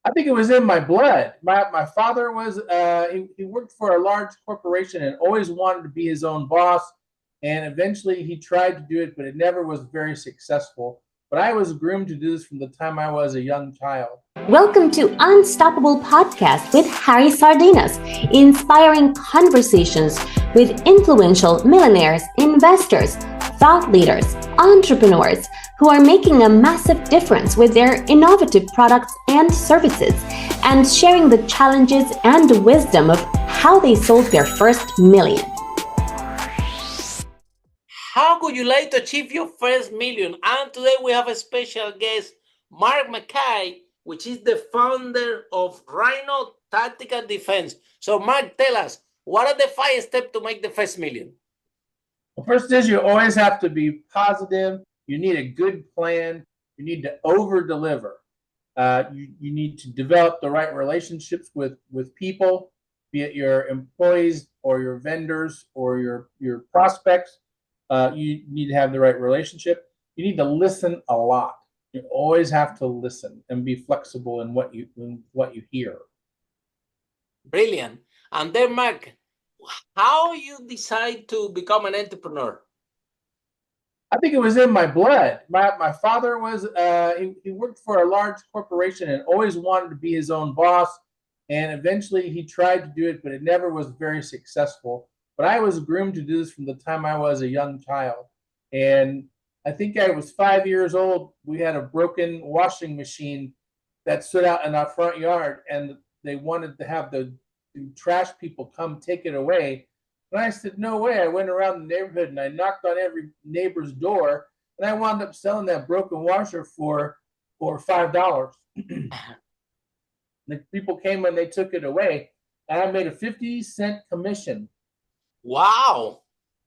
I think it was in my blood. My father was he worked for a large corporation and always wanted to be his own boss. And eventually he tried to do it, but it never was very successful. But I was groomed to do this from the time I was a young child. Welcome to Unstoppable Podcast with Harry Sardinas, inspiring conversations with influential millionaires, investors, thought leaders, entrepreneurs who are making a massive difference with their innovative products and services, and sharing the challenges and wisdom of how they sold their first million. How would you like to achieve your first million? And today we have a special guest, Mark McKay, which is the founder of Rhino Tactical Defense. So, Mark, tell us, what are the 5 steps to make the first million? Well, first is you always have to be positive. You need a good plan. You need to over deliver. You need to develop the right relationships with people, be it your employees or your vendors or your prospects. You need to have the right relationship. You need to listen a lot. You always have to listen and be flexible in what you hear. Brilliant. And then, Mark, how you decide to become an entrepreneur? I think it was in my blood. My father was he worked for a large corporation and always wanted to be his own boss. And eventually he tried to do it, but it never was very successful. But I was groomed to do this from the time I was a young child. And I think I was 5 years old. We had a broken washing machine that stood out in our front yard, and they wanted to have the trash people come take it away. And I said, no way. I went around the neighborhood and I knocked on every neighbor's door, and I wound up selling that broken washer for $5. The people came and they took it away, and I made a 50-cent commission. Wow.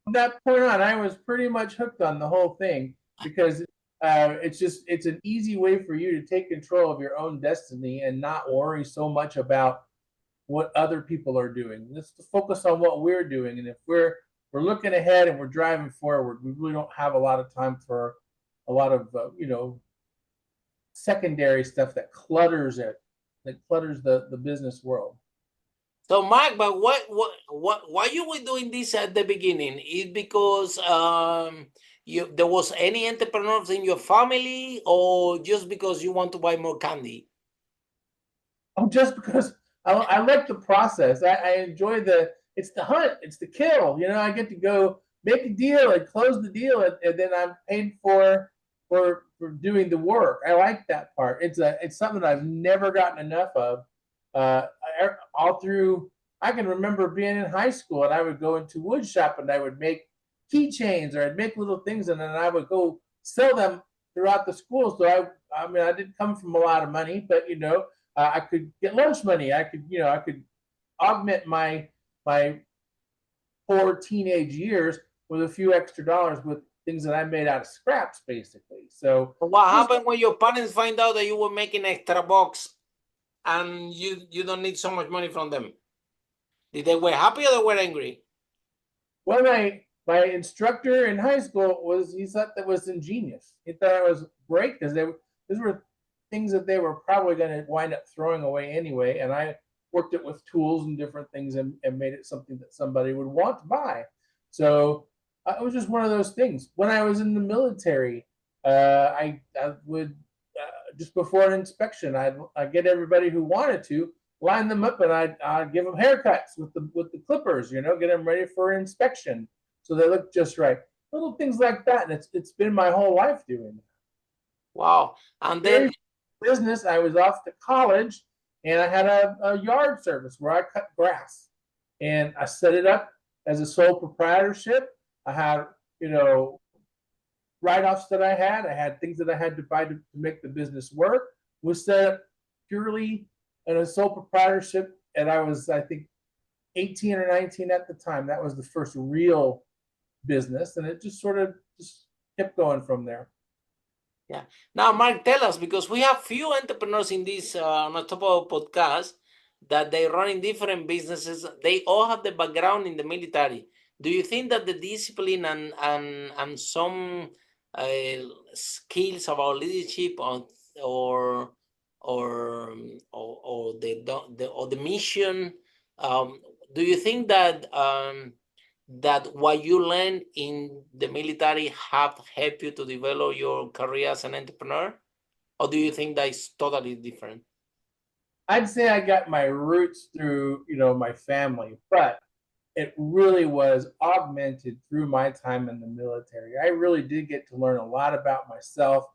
From that point on, I was pretty much hooked on the whole thing because it's an easy way for you to take control of your own destiny and not worry so much about what other people are doing. Let's focus on what we're doing, and if we're looking ahead and we're driving forward, we really don't have a lot of time for a lot of secondary stuff that clutters the business world. So, Mark, but why you were doing this at the beginning? Is because there was any entrepreneurs in your family, or just because you want to buy more candy? Oh, just because I like the process. I enjoy it's the hunt, it's the kill. I get to go make a deal and close the deal, and then I'm paid for doing the work. I like that part. It's something that I've never gotten enough of. All through, I can remember being in high school, and I would go into wood shop and I would make keychains, or I'd make little things, and then I would go sell them throughout the school. So I mean, I didn't come from a lot of money, but I could get lunch money. I could augment my poor teenage years with a few extra dollars with things that I made out of scraps, basically. So what happened when your parents find out that you were making extra bucks and you don't need so much money from them? Did they were happy or they were angry? Well, my instructor in high school he thought that was ingenious. He thought it was great because these were things that they were probably going to wind up throwing away anyway, and I worked it with tools and different things and made it something that somebody would want to buy. So it was just one of those things. When I was in the military, I would just before an inspection, I'd get everybody who wanted to line them up, and I'd give them haircuts with the clippers, get them ready for inspection so they look just right. Little things like that, and it's been my whole life doing that. Wow. And then business, I was off to college, and I had a yard service where I cut grass, and I set it up as a sole proprietorship. I had write-offs that I had things that I had to buy to make the business work. We set up purely in a sole proprietorship, and I was, I think, 18 or 19 at the time. That was the first real business, and it just sort of just kept going from there. Yeah. Now, Mark, tell us, because we have few entrepreneurs in this Unstoppable podcast that they run in different businesses. They all have the background in the military. Do you think that the discipline and some skills about leadership or or the mission. Do you think that that what you learned in the military have helped you to develop your career as an entrepreneur, or do you think that is totally different? I'd say I got my roots through, my family, but it really was augmented through my time in the military. I really did get to learn a lot about myself,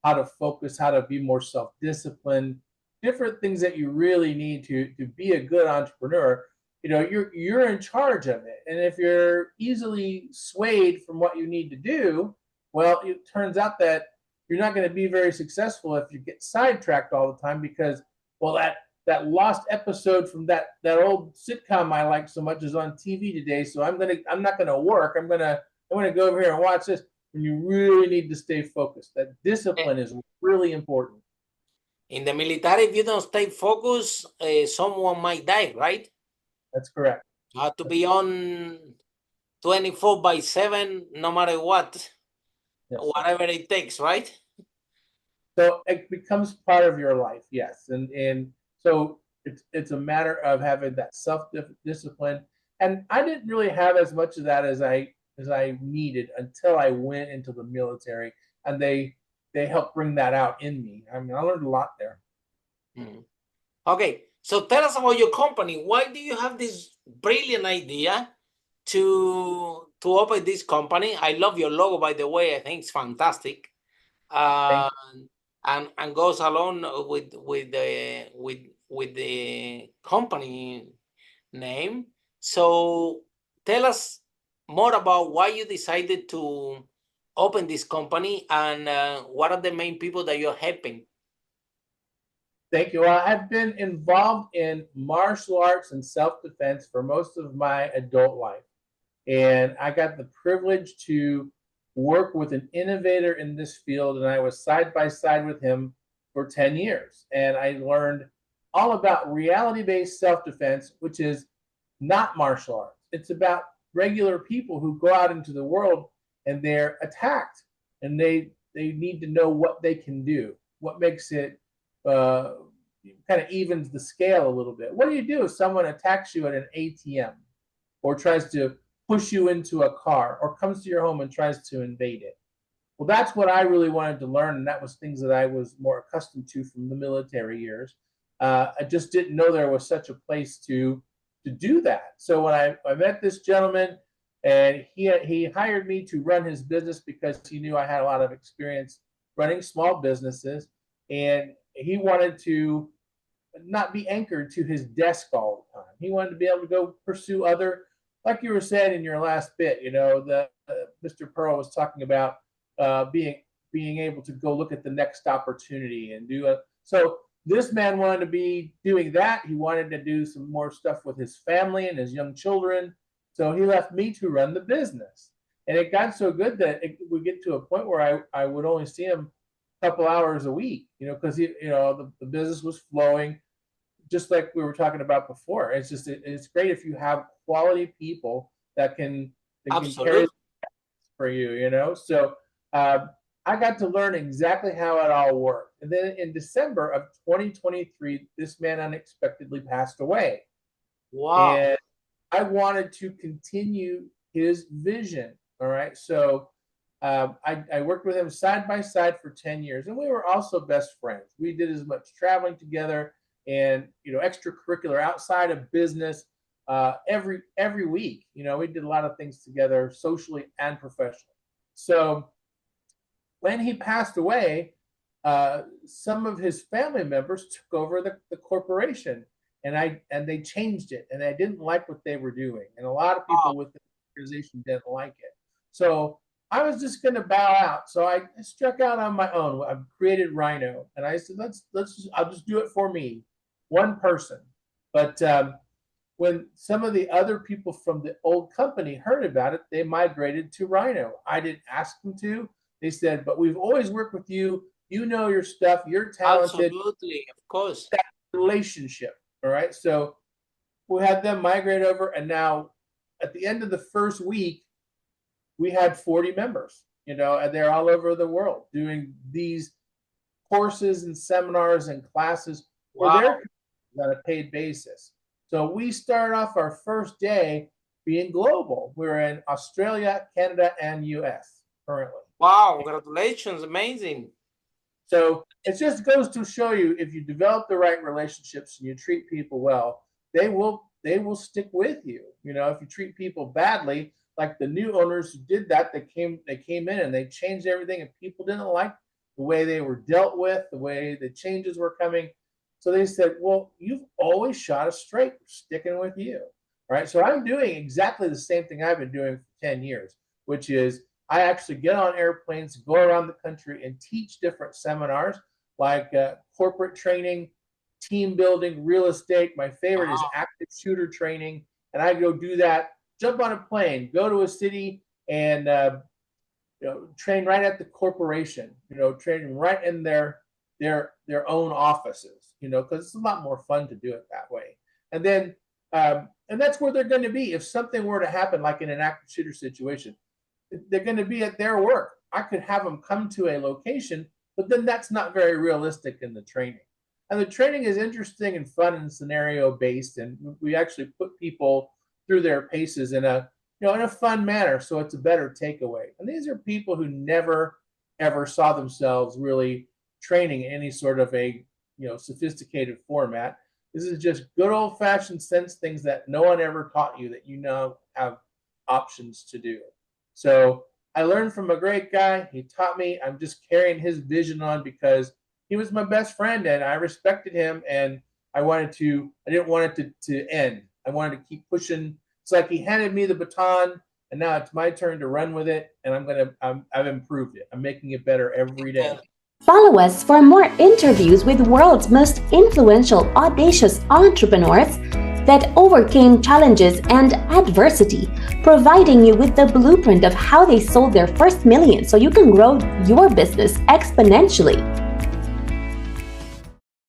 how to focus, how to be more self-disciplined, different things that you really need to be a good entrepreneur. You're in charge of it. And if you're easily swayed from what you need to do, well, it turns out that you're not going to be very successful if you get sidetracked all the time because, well, that lost episode from that old sitcom I like so much is on TV today. So I'm not gonna work. I'm gonna go over here and watch this. And you really need to stay focused. That discipline is really important. In the military, if you don't stay focused, someone might die, right? That's correct. You have to be on 24/7, no matter what, Yes. whatever it takes, right? So it becomes part of your life, yes, and so it's a matter of having that self-discipline. And I didn't really have as much of that as I needed until I went into the military, and they helped bring that out in me. I mean, I learned a lot there. Okay, so tell us about your company. Why do you have this brilliant idea to open this company? I love your logo, by the way. I think it's fantastic. And goes along with the company name. So tell us more about why you decided to open this company and what are the main people that you're helping. Thank you. Well, I've been involved in martial arts and self-defense for most of my adult life, and I got the privilege to work with an innovator in this field, and I was side by side with him for 10 years. And I learned all about reality-based self-defense, which is not martial arts. It's about regular people who go out into the world and they're attacked, and they need to know what they can do, what makes it kind of evens the scale a little bit. What do you do if someone attacks you at an ATM or tries to push you into a car or comes to your home and tries to invade it? Well, that's what I really wanted to learn, and that was things that I was more accustomed to from the military years. I just didn't know there was such a place to do that. So when I met this gentleman, and he hired me to run his business because he knew I had a lot of experience running small businesses, and he wanted to not be anchored to his desk all the time. He wanted to be able to go pursue other, like you were saying in your last bit, Mr. Pearl was talking about being able to go look at the next opportunity and do it. So this man wanted to be doing that. He wanted to do some more stuff with his family and his young children. So he left me to run the business. And it got so good that it would get to a point where I would only see him a couple hours a week, because the business was flowing, just like we were talking about before. It's just it's great if you have quality people that can carry for you, So I got to learn exactly how it all worked. And then in December of 2023, this man unexpectedly passed away. Wow. And I wanted to continue his vision. All right. So I worked with him side by side for 10 years, and we were also best friends. We did as much traveling together and, extracurricular outside of business every week. We did a lot of things together socially and professionally. So when he passed away, some of his family members took over the corporation, and they changed it, and I didn't like what they were doing, and a lot of people with the organization didn't like it. So I was just going to bow out. So I struck out on my own. I created Rhino, and I said, I'll just do it for me, one person. But when some of the other people from the old company heard about it, they migrated to Rhino. I didn't ask them to. They said, but we've always worked with you. You know your stuff. You're talented. Absolutely, of course. That relationship. All right. So we had them migrate over. And now at the end of the first week, we had 40 members, and they're all over the world doing these courses and seminars and classes for their on a paid basis. So we started off our first day being global. We're in Australia, Canada, and US currently. Wow, congratulations, amazing. So it just goes to show you, if you develop the right relationships and you treat people well, they will stick with you. You know, if you treat people badly, like the new owners who did that, they came in and they changed everything, and people didn't like the way they were dealt with, the way the changes were coming. So they said, well, you've always shot us straight. We're sticking with you. Right. So I'm doing exactly the same thing I've been doing for 10 years, which is I actually get on airplanes, go around the country and teach different seminars like corporate training, team building, real estate. My favorite is active shooter training. And I go do that, jump on a plane, go to a city and train right at the corporation, training right in their own offices, because it's a lot more fun to do it that way. And then and that's where they're going to be. If something were to happen, like in an active shooter situation, they're going to be at their work. I could have them come to a location, but then that's not very realistic in the training. And the training is interesting and fun and scenario based, and we actually put people through their paces in a fun manner, so it's a better takeaway. And these are people who never ever saw themselves really training in any sort of a sophisticated format. This is just good old-fashioned sense things that no one ever taught you, that have options to do. So I learned from a great guy. He taught me. I'm just carrying his vision on because he was my best friend and I respected him, and I didn't want it to end. I wanted to keep pushing. It's like he handed me the baton and now it's my turn to run with it, and I've improved it. I'm making it better every day. Follow us for more interviews with the world's most influential, audacious entrepreneurs that overcame challenges and adversity, providing you with the blueprint of how they sold their first million so you can grow your business exponentially.